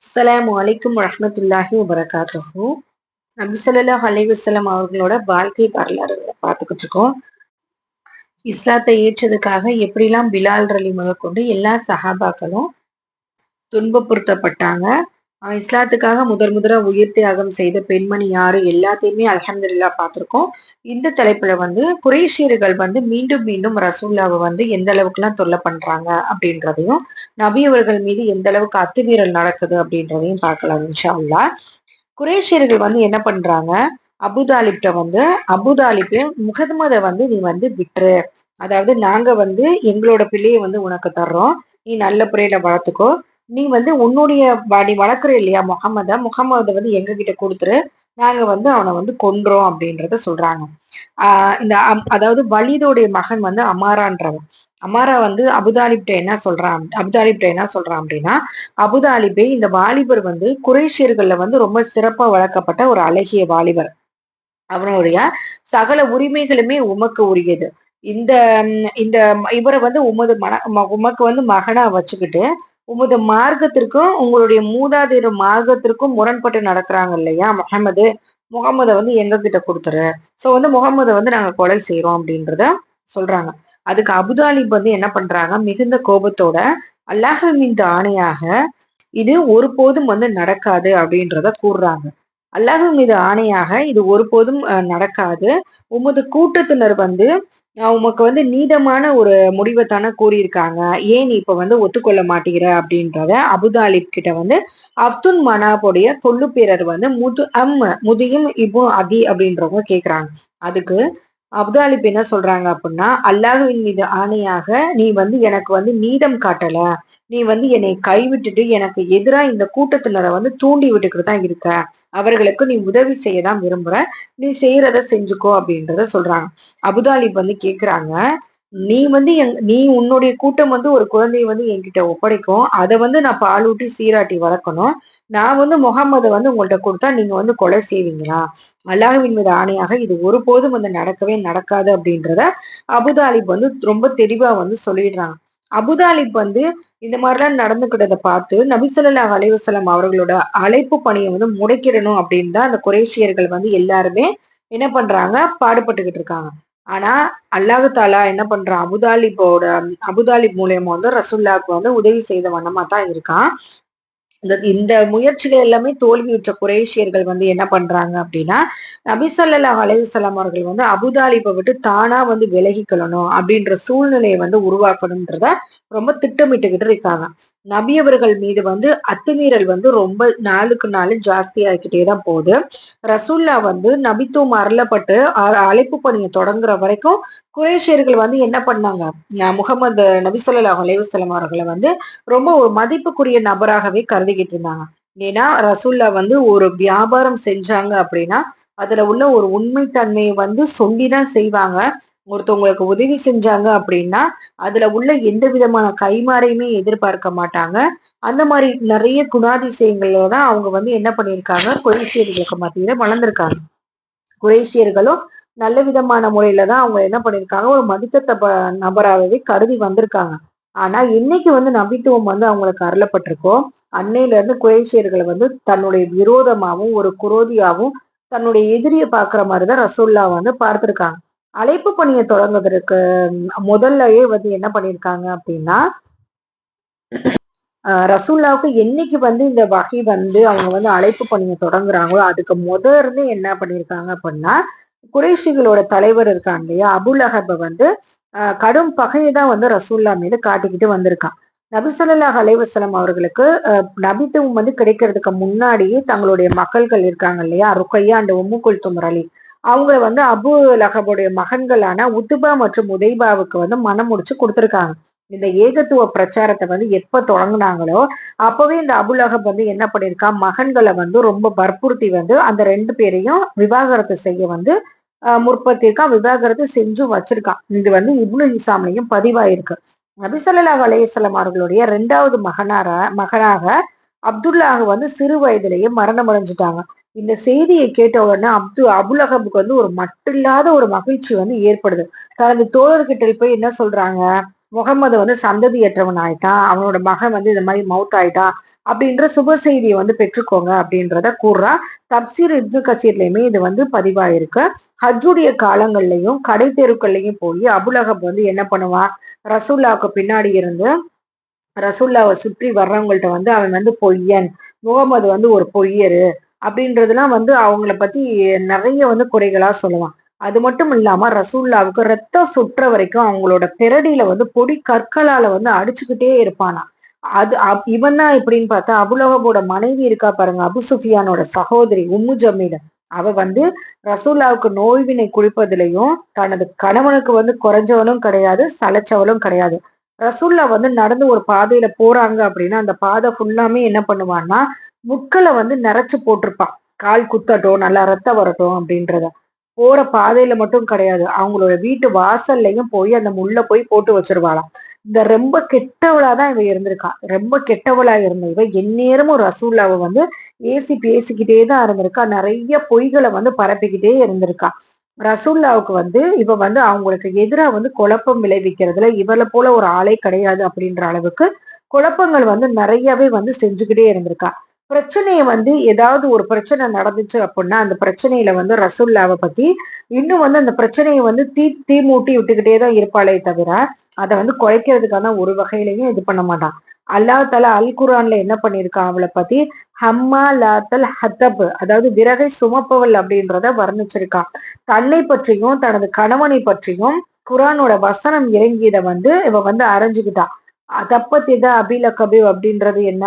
அஸ்ஸலாமு அலைக்கும் வரஹ்மத்துல்லாஹி வபரகாத்துஹு. நபி ஸல்லல்லாஹு அலைஹி வஸல்லம் அவர்களோட வாழ்க்கை வரலாறு பார்த்துக்கிட்டு இருக்கோம். இஸ்லாத்தை ஏற்றதுக்காக எப்படிலாம் பிலால் ரலி முதற்கொண்டு எல்லா சஹாபாக்களும் துன்பப்படுத்தப்பட்டாங்க. இஸ்லாத்துக்காக முதறா உயிர் தியாகம் செய்த பெண்மணி யாரு எல்லாத்தையுமே அல்ஹம்துலில்லாஹ் பார்த்திருக்கோம். இந்த தலைப்புல குறைஷியர்கள் மீண்டும் மீண்டும் ரசூல்லாவை எந்த அளவுக்குலாம் தொல்லை பண்றாங்க அப்படின்றதையும், நபி அவர்கள் மீது எந்த அளவுக்கு அத்துமீறல் நடக்குது அப்படின்றதையும் பார்க்கலாம் இன்ஷா அல்லாஹ். குறைஷியர்கள் என்ன பண்றாங்க, அபுதாலிப்ட அபுதாலிப்பு முகமதை நீ விட்டுரு, அதாவது நாங்க எங்களோட பிள்ளையை உனக்கு தர்றோம், நீ நல்ல முறையில வளர்த்துக்கோ, நீ உன்னுடைய நீ வளர்க்குற இல்லையா முகமத எங்க கிட்ட கொடுத்துரு, நாங்க அவனை கொன்றோம் அப்படின்றத சொல்றாங்க. இந்த அதாவது வலிதோடைய மகன் அமாரான்றவன். அமாரா அபுதாலிப்ட என்ன சொல்றான் அப்படின்னா, அபுதாலிபே இந்த வாலிபர் குறைஷியர்கள்ல ரொம்ப சிறப்பா வளர்க்கப்பட்ட ஒரு அழகிய வாலிபர், அவனுடைய சகல உரிமைகளுமே உமக்கு உரியது. இந்த இந்த இவரை உமக்கு மகனா வச்சுக்கிட்டு உமது மார்க்கத்திற்கும் உங்களுடைய மூதாதையர் மார்க்கத்திற்கும் முரண்பட்டு நடக்கிறாங்க இல்லையா, முகமதை எங்க கிட்ட கொடுத்துரு, சோ முகமதை நாங்க கொலை செய்யறோம் அப்படின்றத சொல்றாங்க. அதுக்கு அபுதாலிப் என்ன பண்றாங்க, மிகுந்த கோபத்தோட அல்லாஹ்வின் ஆணையாக இது ஒருபோதும் நடக்காது அப்படின்றத கூறுறாங்க. அல்லாஹ் மீது ஆணையாக இது ஒருபோதும் நடக்காது. உமது கூட்டத்தினர் உமக்கு நீதமான ஒரு முடிவை தானே கூறியிருக்காங்க, ஏன் நீ இப்ப ஒத்துக்கொள்ள மாட்டேங்கிற அப்படின்றத அபுதாலிப் கிட்ட அப்துல் மனாபுடைய கொள்ளு பேரர் முதியும் இப்போ அதி அப்படின்றவங்க கேக்குறாங்க. அதுக்கு அபுதாலிப் என்ன சொல்றாங்க அப்படின்னா, அல்லாஹ்வின் மீது ஆணையாக நீ எனக்கு நீதம் காட்டல, நீ என்னை கைவிட்டுட்டு எனக்கு எதிராக இந்த கூட்டத்தினரை தூண்டி விட்டுக்கிட்டு தான் இருக்க, அவர்களுக்கு நீ உதவி செய்யதான் விரும்புற, நீ செய்யறத செஞ்சுக்கோ அப்படின்றத சொல்றாங்க. அபுதாலிப் கேக்குறாங்க, நீ நீ உன்னுடைய கூட்டம் ஒரு குழந்தைய என்கிட்ட ஒப்படைக்கும், அதை நான் பாலூட்டி சீராட்டி வளர்க்கணும், நான் முகம்மதை உங்கள்ட்ட கொடுத்தா நீங்க கொலை செய்வீங்களா, அல்லாஹ்வின் மீது ஆணையாக இது ஒருபோதும் நடக்கவே நடக்காது அப்படின்றத அபுதாலிப் ரொம்ப தெளிவா சொல்லிடுறாங்க. அபுதாலிப் இந்த மாதிரிலாம் நடந்துகிட்டதை பார்த்து நபி ஸல்லல்லாஹு அலைஹி வஸல்லம் அவர்களோட அழைப்பு பணியை முடக்கிடணும் அப்படின்னு தான் அந்த குறைஷியர்கள் எல்லாருமே என்ன பண்றாங்க, பாடுபட்டுக்கிட்டு இருக்காங்க. ஆனா அல்லாஹ் தாலா என்ன பண்றான், அபுதாலிப் மூலியமா ரசூல்லாவுக்கு உதவி செய்த வண்ணமா தான் இருக்கான். இந்த முயற்சிகள் எல்லாமே தோல்வியுற்ற குறைஷியர்கள் என்ன பண்றாங்க அப்படின்னா, நபி ஸல்லல்லாஹு அலைஹி வஸல்லம் அவர்கள் அபுதாலிப்பை விட்டு தானா விலகிக்கொள்ளணும் அப்படின்ற சூழ்நிலையை உருவாக்கணும்ன்றத ரொம்ப திட்டமிட்டுக்கிட்டு இருக்காங்க. நபி அவர்கள் மீது அத்துமீறல் ரொம்ப நாளுக்கு நாள் ஜாஸ்தி ஆகிக்கிட்டே தான் போகுது. ரசூல்லா நபித்துவம் அருளப்பட்டு அழைப்பு பணியை தொடங்குற வரைக்கும் குறைஷியர்கள் என்ன பண்ணாங்க, முகமது நபி ஸல்லல்லாஹு அலைஹி வஸல்லம் அவர்களை ரொம்ப ஒரு மதிப்புக்குரிய நபராகவே கருதிக்கிட்டு இருந்தாங்க. ஏன்னா ரசூல்லா ஒரு வியாபாரம் செஞ்சாங்க அப்படின்னா அதுல உள்ள ஒரு உண்மைத்தன்மையை சொல்லிதான் செய்வாங்க. ஒருத்தவங்களுக்கு உதவி செஞ்சாங்க அப்படின்னா அதுல உள்ள எந்த விதமான கைமாறையுமே எதிர்பார்க்க மாட்டாங்க. அந்த மாதிரி நிறைய குணாதிசயங்களோட அவங்க என்ன பண்ணியிருக்காங்க, குறைஷியர்களுக்கு மத்தியில வளர்ந்திருக்காங்க. குறைஷியர்களும் நல்ல விதமான முறையில தான் அவங்க என்ன பண்ணிருக்காங்க, ஒரு மதிக்கத்தக்க நபராகவே கருதி வந்திருக்காங்க. ஆனா இன்னைக்கு நபித்துவம் அவங்களுக்கு அருளப்பட்டிருக்கோ, அன்னையில இருந்து குறைஷியர்களை தன்னுடைய விரோதமாவும் ஒரு குரோதியாவும் தன்னுடைய எதிரிய பாக்குற மாதிரிதான் ரசூல்லா பார்த்திருக்காங்க. அழைப்பு பணியை தொடங்குவதற்கு முதல்லயே என்ன பண்ணிருக்காங்க அப்படின்னா, ரசூல்லாவுக்கு என்னைக்கு இந்த வகை அவங்க அழைப்பு பணியை தொடங்குறாங்களோ அதுக்கு இருந்து என்ன பண்ணிருக்காங்க அப்படின்னா, குறைஷிகளோட தலைவர் இருக்காங்க இல்லையா, அபுலஹப கடும் பகையை தான் ரசூல்லா மீது காட்டிக்கிட்டு வந்திருக்கான். நபி ஸல்லல்லாஹு அலைஹி வஸல்லம் அவர்களுக்கு நபித்துவம் கிடைக்கிறதுக்கு முன்னாடியே தங்களுடைய மக்கள்கள் இருக்காங்க இல்லையா, ருக்கையா அண்ட் உம்மு குல்தும் ரலி, அவங்க அபு லஹபுடைய மகன்களான உத்துபா மற்றும் உதைபாவுக்கு மனம் முடிச்சு கொடுத்திருக்காங்க. இந்த ஏகத்துவ பிரச்சாரத்தை எப்ப தொடங்குனாங்களோ அப்பவே இந்த அபுலஹப் என்ன பண்ணிருக்கான், மகன்களை ரொம்ப வற்புறுத்தி அந்த 2 பேரையும் விவாகரத்து செய்ய முற்படுத்தியிருக்கான், விவாகரத்து செஞ்சும் வச்சிருக்கான். இது இப்னு ஹிசாம்லயும் பதிவாயிருக்கு. நபி ஸல்லல்லாஹு அலைஹி வஸல்லம் அவர்களுடைய 2வது மகனாக அப்துல்லாஹ் சிறு வயதிலேயே மரணம் அடைஞ்சிட்டாங்க. இந்த செய்தியை கேட்ட உடனே அபுலஹபுக்கு ஒரு மட்டில்லாத ஒரு மகிழ்ச்சி ஏற்படுது. தனது தோழர்கிட்ட போய் என்ன சொல்றாங்க, முகமது வந்து சந்ததியற்றவன் ஆயிட்டான், அவனோட மகன் வந்து இந்த மாதிரி மவுத் ஆயிட்டான் அப்படின்ற சுப செய்தியை வந்து பெற்றுக்கோங்க அப்படின்றத கூறுறா. தப்சீர் இப்னு கசீர்லயுமே இது வந்து பதிவாயிருக்கு. ஹஜ்ஜுடைய காலங்கள்லயும் கடை தெருக்கள்லயும் போய் அபுலஹப் வந்து என்ன பண்ணுவான், ரசூல்லாவுக்கு பின்னாடி இருந்து ரசூல்லாவை சுற்றி வர்றவங்கள்ட்ட வந்து அவன் வந்து பொய்யன், முகமது வந்து ஒரு பொய்யரு அப்படின்றதெல்லாம் வந்து அவங்கள பத்தி நிறைய வந்து குறைகளா சொல்லுவான். அது மட்டும் இல்லாம ரசூல்லாவுக்கு ரத்தம் சுற்ற வரைக்கும் அவங்களோட பிறடியில வந்து பொடி கற்களால வந்து அடிச்சுக்கிட்டே இருப்பானா. அது இவன் தான் எப்படின்னு பார்த்தா அபுலஹபோட மனைவி இருக்கா பாருங்க, அபு சுஃபியானோட சகோதரி உம்மு ஜமீல. அவ வந்து ரசூல்லாவுக்கு நோய்வினை குடிப்பதிலையும் தனது கணவனுக்கு வந்து குறைஞ்சவளும் கிடையாது, சளைச்சவளும் கிடையாது. ரசூல்லா வந்து நடந்து ஒரு பாதையில போறாங்க அப்படின்னா அந்த பாதை ஃபுல்லாமே என்ன பண்ணுவான்னா முட்களை வந்து நிறைச்சு போட்டிருப்பான். கால் குத்தட்டும், நல்லா ரத்தம் வரட்டும் அப்படின்றத. போற பாதையில மட்டும் கிடையாது, அவங்களோட வீட்டு வாசல்லையும் போய் அந்த முள்ள போய் போட்டு வச்சிருவாளாம். இந்த ரொம்ப கெட்டவளாதான் இவ இருந்திருக்கா. ரொம்ப கெட்டவளா இருந்த இவ எந்நேரமும் ரசூல்லாவை வந்து ஏசி பேசிக்கிட்டே தான் இருந்திருக்கா. நிறைய பொய்களை வந்து பரப்பிக்கிட்டே இருந்திருக்கா. ரசூல்லாவுக்கு வந்து இவ வந்து அவங்களுக்கு எதிரா வந்து குழப்பம் விளைவிக்கிறதுல இவளை போல ஒரு ஆளே கிடையாது அப்படின்ற அளவுக்கு குழப்பங்கள் வந்து நிறையவே வந்து செஞ்சுக்கிட்டே இருந்திருக்கா. பிரச்சனையை வந்து ஏதாவது ஒரு பிரச்சனை நடந்துச்சு அப்படின்னா அந்த பிரச்சனையில வந்து ரசூல்லாவை பத்தி இன்னும் வந்து அந்த பிரச்சனையை வந்து தீ மூட்டி விட்டுக்கிட்டே தான் இருப்பாளே தவிர அதை வந்து குறைக்கிறதுக்கான ஒரு வகையிலையும் இது பண்ண மாட்டான். அல்லாஹ் தஆலா அல் குர்ஆன்ல என்ன பண்ணிருக்கான் அவளை பத்தி, ஹம்மா லாத்தல் ஹத்தப், அதாவது விறகை சுமப்பவள் அப்படின்றத வர்ணிச்சிருக்கான். தன்னை பற்றியும் தனது கணவனை பற்றியும் குர்ஆனோட வசனம் இறங்கியதை வந்து இவ வந்து அறிஞ்சுக்கிட்டா. தப்பத்தித அபிலகபி அப்படின்றது என்ன,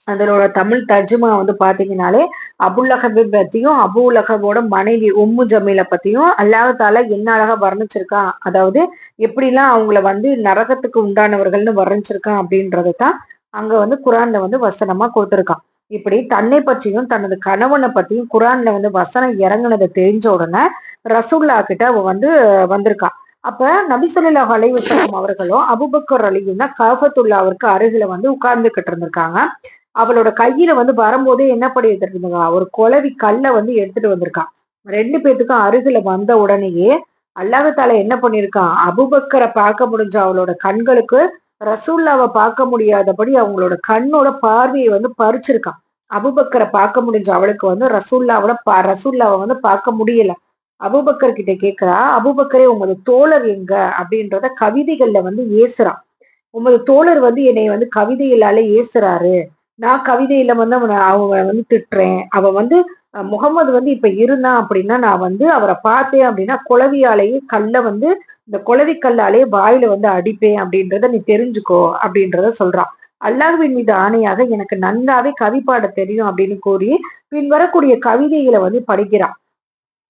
அதனோட தமிழ் தர்ஜுமா வந்து பாத்தீங்கன்னாலே அபுல்லஹபை பத்தியும் அபுலஹபோட மனைவி உம்மு ஜமீல பத்தியும் அல்லாஹ் தாலா என்ன அழகா வர்ணிச்சிருக்கான், அதாவது எப்படிலாம் அவங்கள வந்து நரகத்துக்கு உண்டானவர்கள்னு வர்ணிச்சிருக்கான் அப்படின்றத தான் அங்க வந்து குரான்ல வந்து வசனமா கொடுத்திருக்கான். இப்படி தன்னை பற்றியும் தனது கணவனை பத்தியும் குரான்ல வந்து வசனம் இறங்குனதை தெரிஞ்ச உடனே ரசூல்லா கிட்ட அவ வந்து வந்திருக்கா. அப்ப நபி ஸல்லல்லாஹு அலைஹி வஸல்லம் அவர்களும் அபூபக்கர் அலியும் தான் காஃபத்துல்லாவிற்கு அருகில வந்து உட்கார்ந்துகிட்டு இருந்திருக்காங்க. அவளோட கையில வந்து வரும்போதே என்ன பண்ணி எடுத்துட்டு ஒரு குளவி கல்லை வந்து எடுத்துட்டு வந்திருக்கான். ரெண்டு பேத்துக்கும் அருகில வந்த உடனேயே அல்லாஹ் தாலா என்ன பண்ணிருக்கான், அபூபக்கரை பார்க்க முடிஞ்ச அவளோட கண்களுக்கு ரசூல்லாவை பார்க்க முடியாதபடி அவங்களோட கண்ணோட பார்வையை வந்து பறிச்சிருக்கான். அபூபக்கரை பார்க்க முடிஞ்ச அவளுக்கு வந்து ரசூல்லாவை வந்து பார்க்க முடியல. அபூபக்கர் கிட்ட கேக்குறா, அபூபக்கரே உமது தோழர் எங்க அப்படின்றத கவிதைகள்ல வந்து ஏசுறான். உமது தோழர் வந்து என்னை வந்து கவிதைகளால ஏசுறாரு, நான் கவிதையில வந்து அவங்க வந்து திட்டுறேன். அவ வந்து முகமது வந்து இப்ப இருந்தான் அப்படின்னா நான் வந்து அவரை பார்த்தேன் அப்படின்னா குளவியாலேயே கல்ல வந்து இந்த குளவி கல்லாலேயே வாயில வந்து அடிப்பேன் அப்படின்றத நீ தெரிஞ்சுக்கோ அப்படின்றத சொல்றான். அல்லாஹ்வின் மீது ஆணையாக எனக்கு நன்றாவே கவி பாட தெரியும் அப்படின்னு கூறி பின் வரக்கூடிய கவிதைகளை வந்து படிக்கிறான்.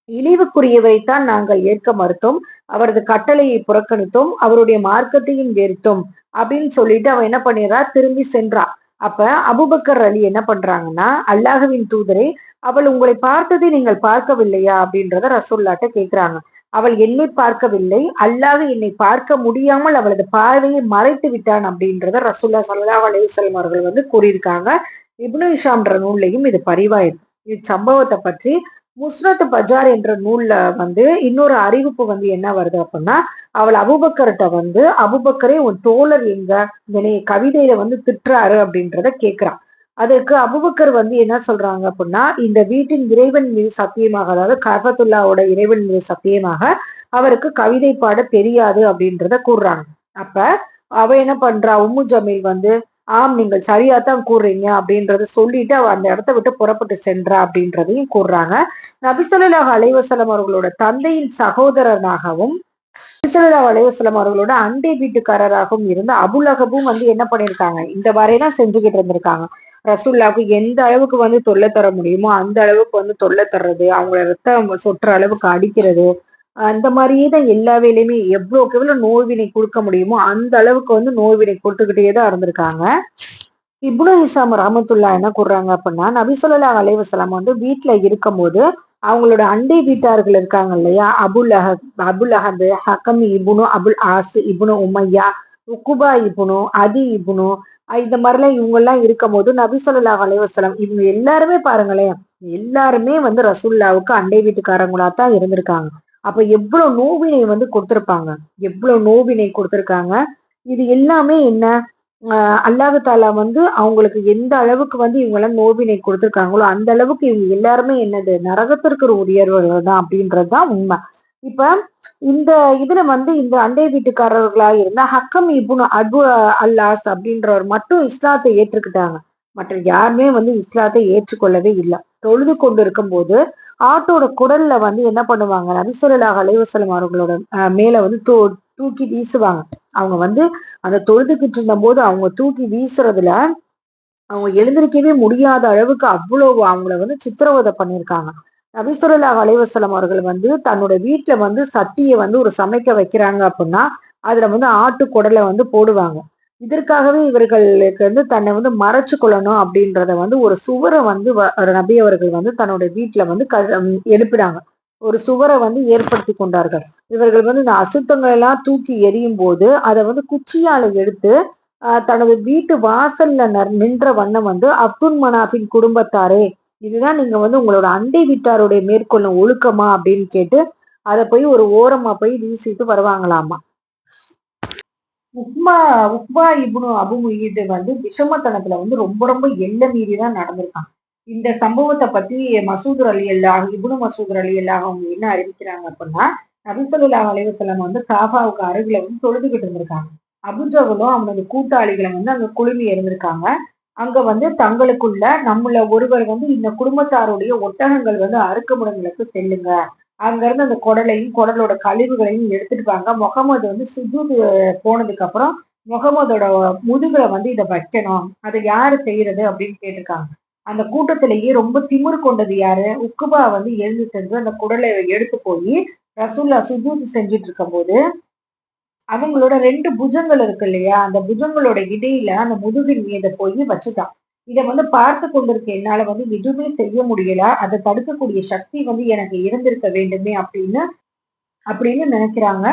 இழிவுக்குரியவரைத்தான் நாங்கள் ஏற்க மறுத்தோம், அவரது கட்டளையை புறக்கணித்தோம், அவருடைய மார்க்கத்தையும் வெறுத்தோம் அப்படின்னு சொல்லிட்டு அவன் என்ன பண்ணிடுறா, திரும்பி சென்றா. அப்ப அபூபக்கர் அலி என்ன பண்றாங்கன்னா, அல்லாஹ்வின் தூதரே, அவள் உங்களை பார்த்ததை நீங்கள் பார்க்கவில்லையா அப்படின்றத ரசூல்லாட்ட கேக்குறாங்க. அவள் என்னை பார்க்கவில்லை, அல்லாஹ் என்னை பார்க்க முடியாமல் அவளது பார்வையை மறைத்து விட்டான் அப்படின்றத ரசூல்லா ஸல்லல்லாஹு அலைஹி வஸல்லம் அவர்கள் வந்து கூறியிருக்காங்க. இப்னு ஹிஷாம்ன்ற நூல்லையும் இது பதிவாயிருக்கு. இச்சம்பவத்தை பற்றி முஸ்னத் பஜார் என்ற நூல்ல வந்து இன்னொரு அறிவிப்பு வந்து என்ன வருது அப்படின்னா, அவள் அபூபக்கர்கிட்ட வந்து, அபூபக்கரே உன் தோழர் எங்க, என்னை கவிதையில வந்து திட்டுறாரு அப்படின்றத கேக்குறான். அதற்கு அபூபக்கர் வந்து என்ன சொல்றாங்க அப்படின்னா, இந்த வீட்டின் இறைவன் மீது சத்தியமாக, அதாவது கஃபத்துல்லாவோட இறைவன் மீது சத்தியமாக அவருக்கு கவிதை பாட தெரியாது அப்படின்றத கூறுறாங்க. அப்ப அவ என்ன பண்றா, உம்மு ஜமீல் வந்து, ஆம் நீங்கள் சரியாத்தான் கூறுறீங்க அப்படின்றத சொல்லிட்டு அவ அந்த இடத்த விட்டு புறப்பட்டு சென்றா அப்படின்றதையும் கூறுறாங்க. நபி ஸல்லல்லாஹு அலைஹி வஸல்லம் அவர்களோட தந்தையின் சகோதரனாகவும் நபி ஸல்லல்லாஹு அலைஹி வஸல்லம் அவர்களோட அண்டை வீட்டுக்காரராகவும் இருந்த அபுலஹபும் வந்து என்ன பண்ணிருக்காங்க, இந்த மாதிரிதான் செஞ்சுக்கிட்டு இருந்திருக்காங்க. ரசூல்லாவுக்கு எந்த அளவுக்கு வந்து தொல்லை தர முடியுமோ அந்த அளவுக்கு வந்து தொல்லை தர்றது, அவங்கள ரத்தம் சொட்டுற அளவுக்கு அடிக்கிறது, அந்த மாதிரியே தான் எல்லா வேலையுமே எவ்வளவுக்கு எவ்வளவு நோய்வினை கொடுக்க முடியுமோ அந்த அளவுக்கு வந்து நோய்வினை கொடுத்துக்கிட்டே தான் இருந்திருக்காங்க. இப்னு ஹிஷாம் ரஹ்மத்துல்லா என்ன கூறுறாங்க அப்படின்னா, நபி ஸல்லல்லாஹு அலைஹி வஸல்லம் வந்து வீட்டுல இருக்கும்போது அவங்களோட அண்டை வீட்டார்கள் இருக்காங்க இல்லையா, அபுல் அஹப், ஹக்கம் இப்னு அபுல் ஆஸ் இப்னு உமையா, உக்குபா இப்னு அதி இப்னு இந்த மாதிரிலாம் இவங்க எல்லாம் இருக்கும் போது நபி ஸல்லல்லாஹு அலைஹி வஸல்லம் இவங்க எல்லாருமே பாருங்களேன், எல்லாருமே வந்து ரசூல்லாவுக்கு அண்டை வீட்டுக்காரங்களா தான் இருந்திருக்காங்க. அப்ப எவ்வளவு நோவினை வந்து கொடுத்திருப்பாங்க, எவ்வளவு நோவினை கொடுத்திருக்காங்க. இது எல்லாமே என்ன, அல்லாஹ் தாலா வந்து அவங்களுக்கு எந்த அளவுக்கு வந்து இவங்க எல்லாம் நோவினை கொடுத்திருக்காங்களோ அந்த அளவுக்கு இவங்க எல்லாருமே என்னது நரகத்திற்கு உரியவர்கள் தான் அப்படின்றதுதான் உண்மை. இப்ப இந்த இதுல வந்து இந்த அண்டை வீட்டுக்காரர்களா இருந்த ஹக்கம் இப்னு அபு அல்லாஸ் அப்படின்றவர் மட்டும் இஸ்லாத்தை ஏற்றுக்கிட்டாங்க. மற்ற யாருமே வந்து இஸ்லாத்தை ஏற்றுக்கொள்ளவே இல்லை. தொழுது கொண்டு இருக்கும் போது ஆட்டோட குடல்ல வந்து என்ன பண்ணுவாங்க, நபி ஸல்லல்லாஹு அலைஹி வஸல்லம் அவர்களோட மேல வந்து தூக்கி வீசுவாங்க. அவங்க வந்து அந்த தொழுதுகிட்டு இருந்த போது அவங்க தூக்கி வீசுறதுல அவங்க எழுந்திருக்கவே முடியாத அளவுக்கு அவ்வளவு அவங்கள வந்து சித்திரவதை பண்ணியிருக்காங்க. நபி ஸல்லல்லாஹு அலைஹி வஸல்லம் அவர்கள் வந்து தன்னோட வீட்டுல வந்து சட்டியை வந்து ஒரு சமைக்க வைக்கிறாங்க அப்படின்னா அதுல வந்து ஆட்டு குடலை வந்து போடுவாங்க. இதற்காகவே இவர்களுக்கு வந்து தன்னை வந்து மறைச்சு கொள்ளணும் அப்படின்றத வந்து ஒரு சுவரை வந்து நபி அவர்கள் வந்து தன்னோட வீட்டுல வந்து எழுப்பினாங்க. ஒரு சுவரை வந்து ஏற்படுத்தி கொண்டார்கள். இவர்கள் வந்து இந்த அசுத்தங்கள் எல்லாம் தூக்கி எறியும் போது அதை வந்து குச்சியால எடுத்து தனது வீட்டு வாசல்ல நின்ற வண்ணம் வந்து அப்துல் மனாஃபின் குடும்பத்தாரே, இதுதான் நீங்க வந்து உங்களோட அண்டை வீட்டாருடைய மேற்கொள்ளும் ஒழுக்கமா அப்படின்னு கேட்டு அதை போய் ஒரு ஓரமா போய் வீசிட்டு வருவாங்களாமா. உக்மா உக்பா இப்னு அபு முய்யித் வந்து விஷமத்தனத்துல வந்து ரொம்ப ரொம்ப எல்லை மீறிதான் நடந்திருக்காங்க. இந்த சம்பவத்தை பத்தி மசூத் அலி அல்லாஹ் இப்னு மசூத் அலி அல்லாஹ் அவங்க என்ன அறிவிக்கிறாங்க அப்படின்னா, நபி ஸல்லல்லாஹு அலைஹி வஸல்லம் வந்து காபாவுக்கு அருகில வந்து தொழுதுகிட்டு இருந்திருக்காங்க. அபூஜஹலும் அவனது கூட்டாளிகளை வந்து அங்க குழுமி இருந்திருக்காங்க. அங்க வந்து தங்களுக்குள்ள நம்மள ஒருவர் வந்து இந்த குடும்பத்தாருடைய ஒட்டகங்கள் வந்து அறுக்கமுடங்களுக்கு செல்லுங்க, அங்க இருந்து அந்த குடலையும் குடலோட கழிவுகளையும் எடுத்துட்டு வாங்க. முகமது வந்து சுஜூது போனதுக்கு அப்புறம் முகமதோட முதுகுல வந்து இதை வைக்கணும், அதை யாரு செய்யறது அப்படின்னு கேட்டிருக்காங்க. அந்த கூட்டத்திலேயே ரொம்ப திமிரு கொண்டது யாரு, உக்குபா வந்து எழுந்து சென்று அந்த குடலை எடுத்து போய் ரசூல்லா சுஜூது செஞ்சுட்டு இருக்கும் போது அவங்களோட 2 புஜங்கள் இருக்கு இல்லையா, அந்த புஜங்களோட இடையில அந்த முதுகின் மீத போய் வச்சுட்டான். இத வந்து பார்த்து கொண்டிருக்க என்னால வந்து எதுவுமே செய்ய முடியல. அதை தடுக்கக்கூடிய சக்தி வந்து எனக்கு இருந்திருக்க வேண்டுமே அப்படின்னு அப்படின்னு நினைக்கிறாங்க.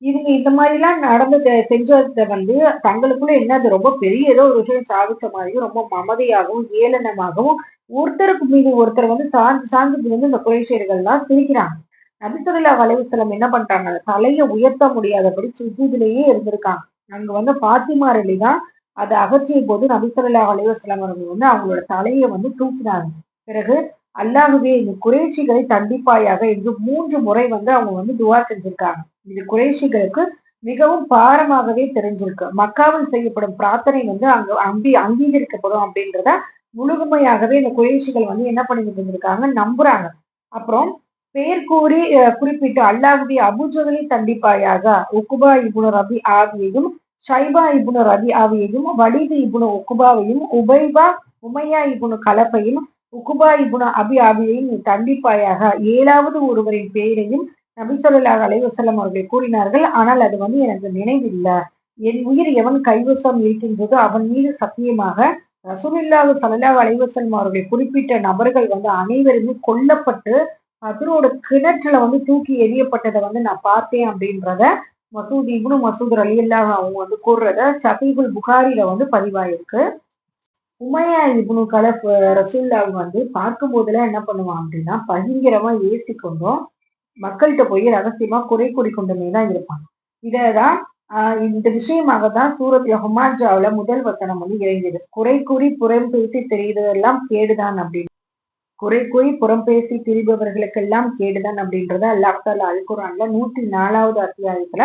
இவங்க இந்த மாதிரி எல்லாம் நடந்ததை செஞ்சதை வந்து தங்களுக்குள்ள என்ன அது ரொம்ப பெரிய ஏதோ ஒரு விஷயம் சாதிச்ச மாதிரியும் ரொம்ப மமதையாகவும் ஏளனமாகவும் ஒருத்தருக்கு மீது ஒருத்தர் வந்து சார்ந்து சார்ந்து வந்து இந்த குறைஷியர்கள்லாம் சிரிக்கிறாங்க. நபி ஸல்லல்லாஹு அலைஹி வஸல்லம் என்ன பண்றாங்க, தலையை உயர்த்த முடியாதபடி சுஜூதிலேயே இருந்திருக்காங்க. அங்க வந்து பாத்திமா ரலி தான் அதை அகற்றிய போது நபி ஸல்லல்லாஹு அலைஹி வஸல்லம் அவர்கள் வந்து அவங்களோட தலையை வந்து தூக்கினாங்க. பிறகு அல்லாஹ்வே இந்த குறைஷிகளை தண்டிப்பாயாக என்று 3 முறை வந்து அவங்க வந்து துவா செஞ்சிருக்காங்க. இது குறைஷிகளுக்கு மிகவும் பாரமாகவே தெரிஞ்சிருக்கு. மக்காவில் செய்யப்படும் பிரார்த்தனை வந்து அங்க அங்கீகரிக்கப்படும் அப்படின்றத முழுமையாகவே இந்த குறைஷிகள் வந்து என்ன பண்ணிட்டு இருந்திருக்காங்க, நம்புறாங்க. அப்புறம் பெயர் கூறி குறிப்பிட்டு அல்லாஹ்வே அபூஜஹலை தண்டிப்பாயாக, உக்பா இப்னு ரபி ஆகியையும் ஷைபா இப்னு ரபி ஆகியையும் வலீது இப்னு உக்பாவையும் உமையா இப்னு கலஃபையும் உக்குபா இப்னு அபி ஆபியையும் நீ தண்டிப்பாயாக, 7வது ஒருவரின் பெயரையும் நபி ஸல்லல்லாஹு அலைஹி வஸல்லம் அவர்கள் கூறினார்கள். ஆனால் அது வந்து எனக்கு நினைவில்லை. என் உயிர் எவன் கைவசம் இருக்கின்றதோ அவன் மீது சத்தியமாக ரசூலுல்லாஹி ஸல்லல்லாஹு அலைஹி வஸல்லம் அவர்கள் குறிப்பிட்ட நபர்கள் வந்து அனைவருமே கொல்லப்பட்டு கதரோட கிணற்றுல வந்து தூக்கி எறியப்பட்டதை வந்து நான் பார்த்தேன் அப்படின்றத மசூத் இப்னு மசூத் ரலியல்லாஹு அவங்க வந்து கூறுறத ஸஹீஹுல் புகாரில வந்து பதிவாயிருக்கு. உமையா இப்னு கலப் ரசூலுல்லாஹ் வந்து பார்க்கும் போதெல்லாம் என்ன பண்ணுவான் அப்படின்னா பயங்கரமா ஏசி கொண்டும் மக்கள்கிட்ட போய் ரகசியமா குறை கூறி கொண்டுமே தான் இருப்பான். இததான் இந்த விஷயமாக தான் சூரத் ஹுமாஜாவுல முதல் வசனம் வந்து இறங்கியது. குறை கூறி புறம் பேசி தெரியுதெல்லாம் கேடுதான் அப்படின்னு. குறை கூறி புறம் பேசி திரிபவர்களுக்கெல்லாம் கேடுதான் அப்படின்றத அல்லாஹ் தஆலா அல் குர்ஆன்ல 104வது அத்தியாயத்துல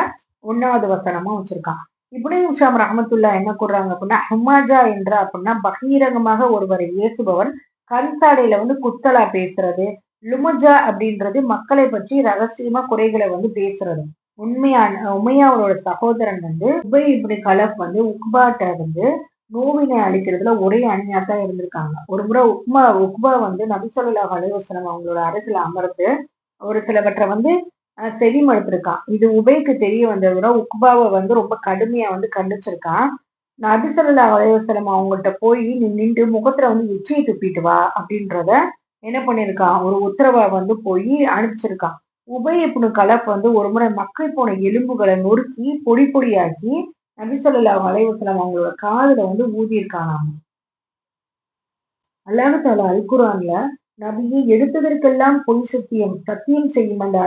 1வது வசனமா வச்சிருக்கான். இப்னு ஹிஷாம் ரஹ்மத்துல்லாஹ் என்ன கூறுறாங்க அப்படின்னா, ஹுமாஜா என்ற அப்படின்னா பகிரங்கமாக ஒருவரை ஏசுபவன், கண் சாடையில வந்து குத்தலா பேசுறது, லுமஜா அப்படின்றது மக்களை பற்றி ரகசியமா குறைகளை வந்து பேசுறது. உமையாவோட சகோதரன் வந்து உபை இப்னு கலப் வந்து உக்பாட்ட வந்து நோவினை அளிக்கிறதுல ஒரே அணியா தான் இருந்திருக்காங்க. ஒரு முறை உக்பா வந்து நபி ஸல்லல்லாஹு அலைஹி வஸல்லம் அவங்களோட அருகில அமர்ந்து ஒரு சிலவற்றை வந்து செவிமடுத்திருக்கான். இது உபைக்கு தெரிய வந்ததுட உக்பாவை வந்து ரொம்ப கடுமையா வந்து கண்டிச்சிருக்கான். நபி ஸல்லல்லாஹு அலைஹி வஸல்லம் அவங்கள்ட்ட போய் நீ நின்று முகத்துல வந்து எச்சியை துப்பிட்டு வா அப்படின்றத என்ன பண்ணிருக்கான், ஒரு உத்தரவை வந்து போய் அனுப்பிச்சிருக்கான். உபை இப்னு கலப் வந்து ஒரு முறை மக்கள் போன எலும்புகளை நொறுக்கி பொடி பொடியாக்கி நபி ஸல்லல்லாஹு அலைஹி வஸல்லம் அவங்களோட காதுல வந்து ஊதியிருக்கானாம். அல்லாஹ் தஆலா அல் குர்ஆன்ல நபியே எடுத்ததற்கெல்லாம் பொய் சத்தியம் செய்யும் அந்த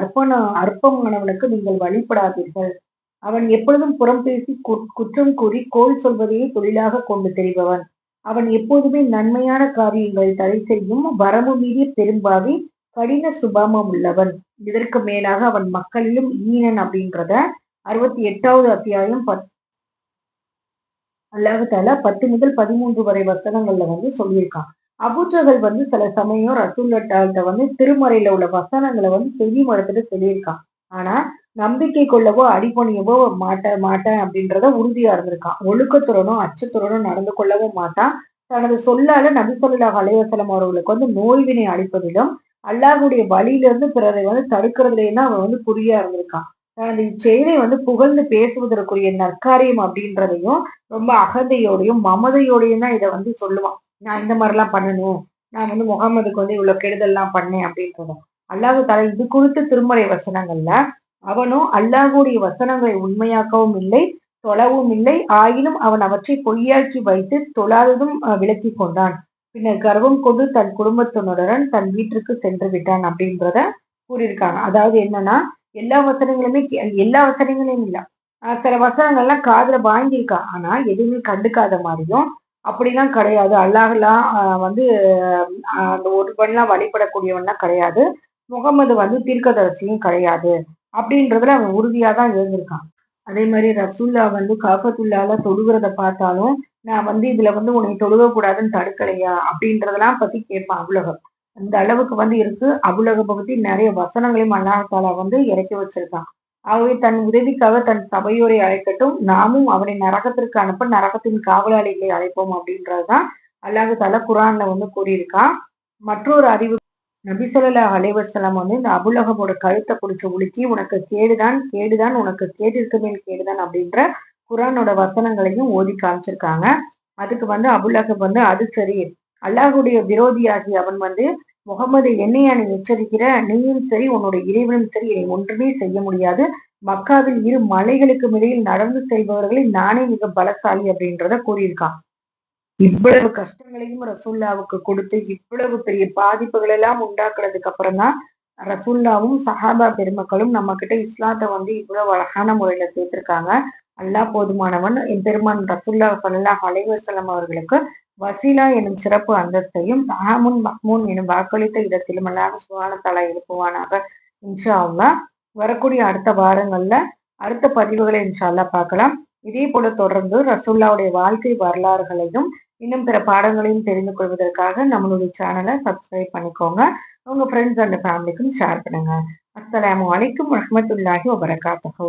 அற்பமானவனுக்கு நீங்கள் வழிபடாதீர்கள். அவன் எப்பொழுதும் புறம் பேசி குற்றம் கூறி கோள் சொல்வதையே தொழிலாக கொண்டு தெரிபவன். அவன் எப்போதுமே நன்மையான காரியங்களை தடை செய்யும் வரம்பு மீறிய பெரும்பாவி கடின சுபாவம் உள்ளவன். இதற்கு மேலாக அவன் மக்களிலும் ஈனன் அப்படின்றத 68வது அத்தியாயம் அல்லாஹ் தாலா 10 முதல் 13 வரை வசனங்கள்ல வந்து சொல்லியிருக்கான். அபூஜஹல் வந்து சில சமயம் ரசூலுல்லாஹ்ட்ட வந்து திருமறையில உள்ள வசனங்களை வந்து செவி மடுத்துட்டு சொல்லியிருக்கான். ஆனா நம்பிக்கை கொள்ளவோ அடிபணியவோ மாட்டேன் அப்படின்றத உறுதியா இருந்திருக்கான். ஒழுக்கத்துடனும் அச்சத்துடனும் நடந்து கொள்ளவும் மாட்டான். தனது சொல்லால நபி ஸல்லல்லாஹு அலைஹி வஸல்லம் அவர்களுக்கு வந்து நோய்வினை அளிப்பதிலும் அல்லாஹ்வுடைய வழியிலிருந்து பிறரை வந்து தடுக்கிறதுலயும் தான் அவன் வந்து குறியா இருந்திருக்கான். தனது இச்செயலை வந்து புகழ்ந்து பேசுவதற்குரிய நற்காரியம் அப்படின்றதையும் ரொம்ப அகந்தையோடையும் மமதையோடையும் தான் இதை வந்து சொல்லுவான். நான் இந்த மாதிரிலாம் பண்ணணும், நான் வந்து முகமதுக்கு வந்து இவ்வளவு கெடுதல்லாம் பண்ணேன் அப்படின்றத. அல்லாஹ் தஆலா இது குறித்து திருமறை வசனங்கள்ல அவனோ அல்லாஹ்வுடைய வசனங்களை உண்மையாக்கவும் இல்லை, தொழவும் இல்லை. ஆயினும் அவன் அவற்றை பொய்யாக்கி வைத்து தொழாததும் விலக்கி கொண்டான். பின்னர் கர்வம் கொண்டு தன் குடும்பத்தினருடன் தன் வீட்டிற்கு சென்று விட்டான் அப்படின்றத கூறியிருக்காங்க. அதாவது என்னன்னா, எல்லா வசனங்களையும் இல்ல. சில வசனங்கள்லாம் காதுல வாங்கியிருக்கான். ஆனா எதுவுமே கண்டுக்காத மாதிரியும், அப்படிலாம் கிடையாது. அல்லாஹ்லாம் வந்து அந்த ஒருவன்லாம் வழிபடக்கூடியவன்லாம் கிடையாது. முகமது வந்து தீர்க்கதரிசியும் கிடையாது. அப்படின்றதுல அவன் உறுதியா தான் இருந்திருக்கான். அதே மாதிரி ரசூல்லா வந்து காபத்துல்லால தொழுகிறத பார்த்தாலும், நான் வந்து இதுல வந்து உன்னை தொழுகக்கூடாதுன்னு தடுக்கலையா? அப்படின்றதெல்லாம் பத்தி கேட்பான் அபூலஹப். அந்த அளவுக்கு வந்து இருக்கு. அபூலஹப்ப பத்தி நிறைய வசனங்களையும் அல்லாஹ் தஆலா வந்து இறக்கி வச்சிருக்கான். ஆகவே தன் உதவிக்காக தன் சபையோரை அழைக்கட்டும், நாமும் அவனை நரகத்திற்கு அனுப்ப நரகத்தின் காவலாளிகளை அழைப்போம் அப்படின்றதுதான் அல்லாஹ் தஆலா குர்ஆன்ல வந்து கூறியிருக்கான். மற்றொரு அறிவு நபி ஸல்லல்லாஹு அலைஹி வஸல்லம் வந்து இந்த அபூலஹபோட கழுத்தை பிடிச்சு உலுக்கி உனக்கு கேடுதான் கேடுதான் உனக்கு கேட்டிற்கு மேல் கேடுதான் அப்படின்ற குர்ஆனோட வசனங்களையும் ஓதி காமிச்சிருக்காங்க. அதுக்கு வந்து அபூலஹப் வந்து அது சரி, அல்லாஹ்வுடைய விரோதியாகி அவன் வந்து முகமது என்னையா நீ எச்சரிக்கிற, நீயும் சரி உன்னுடைய இறைவனும் சரி என்னை ஒன்றுமே செய்ய முடியாது. மக்காவில் இரு மலைகளுக்கு இடையில் நடந்து செல்பவர்களில் நானே மிக பலசாலி அப்படின்றத கூறியிருக்கான். இவ்வளவு கஷ்டங்களையும் ரசூல்லாவுக்கு கொடுத்து இவ்வளவு பெரிய பாதிப்புகள் எல்லாம் உண்டாக்குனதுக்கு அப்புறம் தான் ரசூல்லாவும் சஹாபா பெருமக்களும் நம்ம கிட்ட இஸ்லாத்தை வந்து இவ்வளவு அழகான முறையில சேர்த்திருக்காங்க. அல்லாஹ் போதுமானவன். எம்பெருமான் ரசூல்லா ஸல்லல்லாஹு அலைஹி வஸல்லம் அவர்களுக்கு வசீலா எனும் சிறப்பு அந்தஸ்தையும் மஹாமுன் மஹ்மூன் எனும் வாக்களித்த இடத்திலும் அல்லாஹ் சுப்ஹானஹு வ தஆலா எழுப்புவானாக. இன்ஷா அல்லாஹ் வரக்கூடிய அடுத்த வாரங்கள்ல அடுத்த பதிவுகளை இன்ஷா அல்லாஹ் பார்க்கலாம். இதே போல தொடர்ந்து ரசூல்லாவுடைய வாழ்க்கை வரலாறுகளையும் இன்னும் பிற பாடங்களையும் தெரிந்து கொள்வதற்காக நம்மளுடைய சேனலை சப்ஸ்கிரைப் பண்ணிக்கோங்க. உங்க ஃப்ரெண்ட்ஸ் அண்ட் ஃபேமிலிக்கும் ஷேர் பண்ணுங்க. அஸ்ஸலாமு அலைக்கும் வரஹ்மத்துல்லாஹி வபரகாத்துஹு.